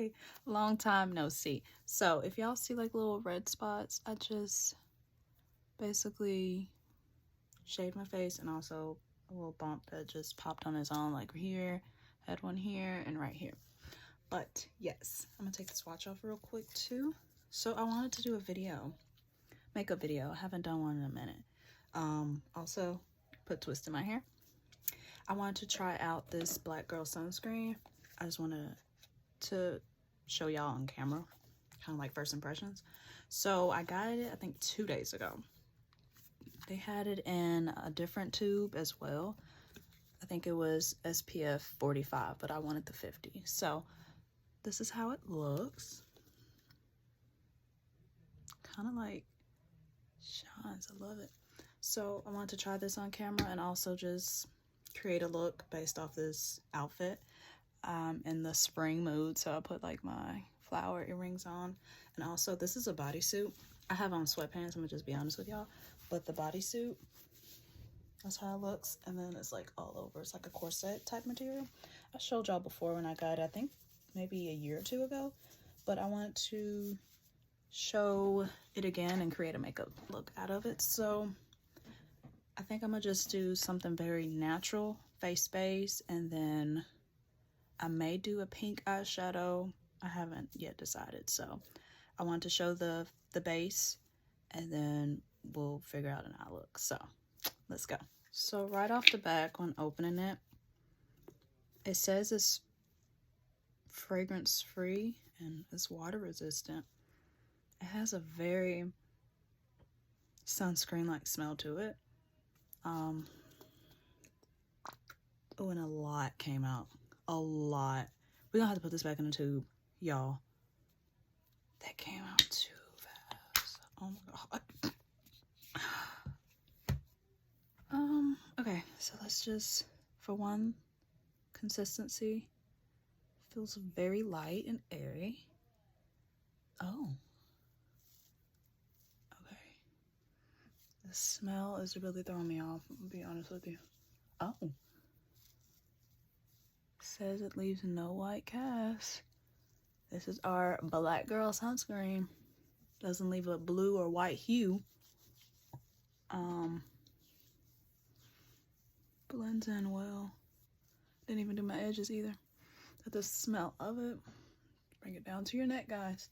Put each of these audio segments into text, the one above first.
Hey, long time no see. So if y'all see like little red spots, I just basically shaved my face, and also a little bump that just popped on its own, like here, had one here and right here. But yes, I'm gonna take the swatch off real quick too. So I wanted to do a video, makeup video. I haven't done one in a minute. Also put twist in my hair. I wanted to try out this Black Girl sunscreen. I just wanted to show y'all on camera, kind of like first impressions. So I got it, I think 2 days ago. They had it in a different tube as well. I think it was SPF 45, but I wanted the 50. So this is how it looks. Kind of like shines, I love it. So I wanted to try this on camera and also just create a look based off this outfit. In the spring mood, so I put like my flower earrings on, and also this is a bodysuit. I have on sweatpants, I'm gonna just be honest with y'all, but the bodysuit, that's how it looks. And then it's like all over, it's like a corset type material. I showed y'all before when I got it, I think maybe a year or two ago, but I want to show it again and create a makeup look out of it. So I think I'm gonna just do something very natural, face base, and then I may do a pink eyeshadow. I haven't yet decided. So I want to show the base, and then we'll figure out an eye look. So let's go. So right off the back, when opening it, it says it's fragrance free and it's water resistant. It has a very sunscreen like smell to it. Oh, and a lot came out. A lot. We're gonna have to put this back in the tube, y'all. That came out too fast. Oh my god. Okay, so let's just, for one, consistency. Feels very light and airy. Oh. Okay. The smell is really throwing me off, I'll be honest with you. Oh. Says it leaves no white cast. This is our Black Girl sunscreen. Doesn't leave a blue or white hue. Blends in well. Didn't even do my edges either. But the smell of it, bring it down to your neck, guys.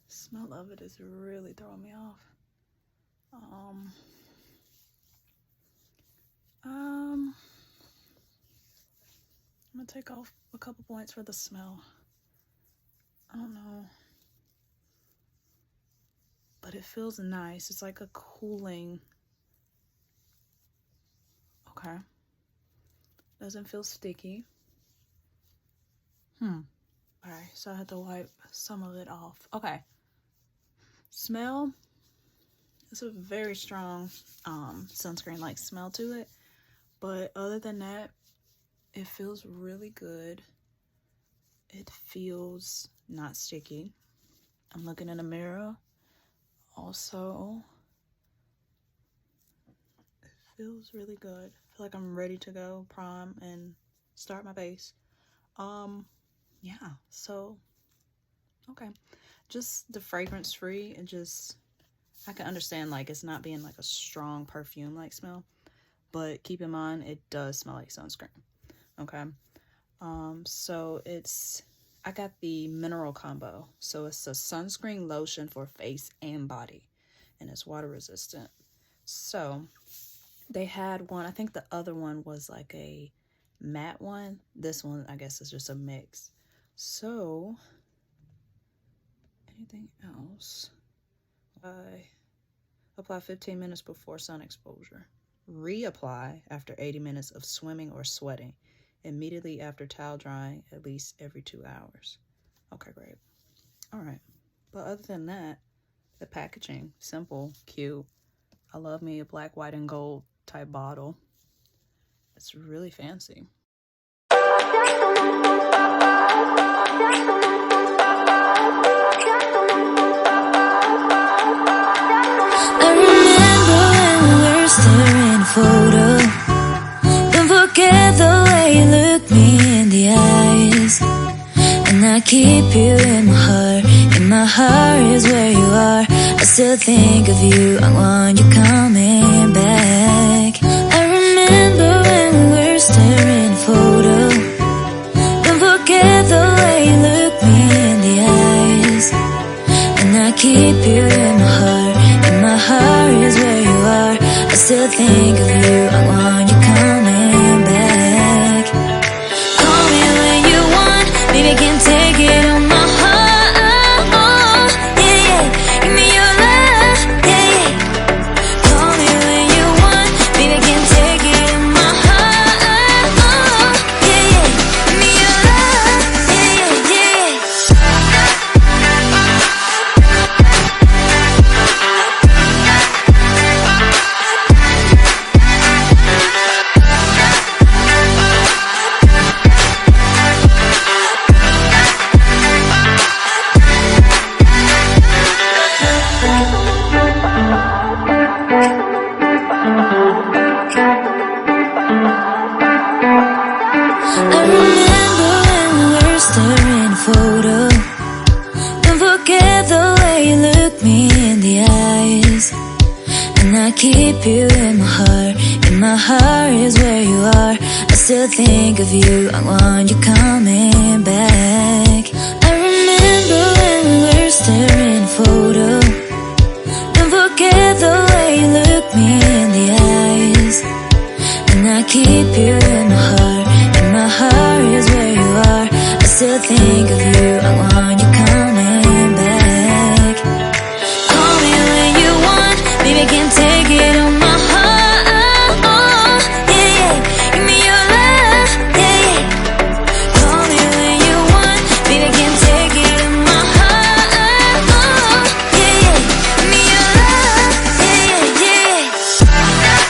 Smell of it is really throwing me off. I'm gonna take off a couple points for the smell. I don't know, but it feels nice. It's like a cooling. Okay. Doesn't feel sticky. Alright, so I had to wipe some of it off. Okay. Smell. It's a very strong sunscreen like smell to it, but other than that, it feels really good. It feels not sticky. I'm looking in a mirror. Also, it feels really good. I feel like I'm ready to go prime and start my base. Yeah, so okay. Just the fragrance free, and just, I can understand like it's not being like a strong perfume like smell, but keep in mind it does smell like sunscreen. Okay. So I got the mineral combo. So it's a sunscreen lotion for face and body, and it's water resistant. So they had one, I think the other one was like a matte one. This one, I guess, is just a mix. So anything else? I apply 15 minutes before sun exposure. Reapply after 80 minutes of swimming or sweating. Immediately after towel drying, at least every 2 hours. Okay, great. All right. But other than that, the packaging, simple, cute. I love me a black, white, and gold type bottle. It's really fancy. I remember when we were staring at a photo. Don't forget the way you looked me in the eyes. And I keep you in my heart. In my heart is where you are. I still think of you. I want you coming back. I remember when we were staring photo. Don't forget the way you look me in the eyes. And I keep you in my heart. In my heart is where you are. I still think of you. I want you coming back. Call me when you want. Baby, I can't take it on my heart. Yeah, yeah. Give me your love. Yeah, yeah. Call me when you want. Baby, I can't take it on my heart. Yeah, yeah. Give me your love. Yeah, yeah, I remember when we were staring photo. Don't forget the way you look me in the eyes. And I keep you in my heart. In my heart is where you are. I still think of you. I want you coming back. I remember when we were staring photo. Don't forget the way you look me in the eyes. And I keep you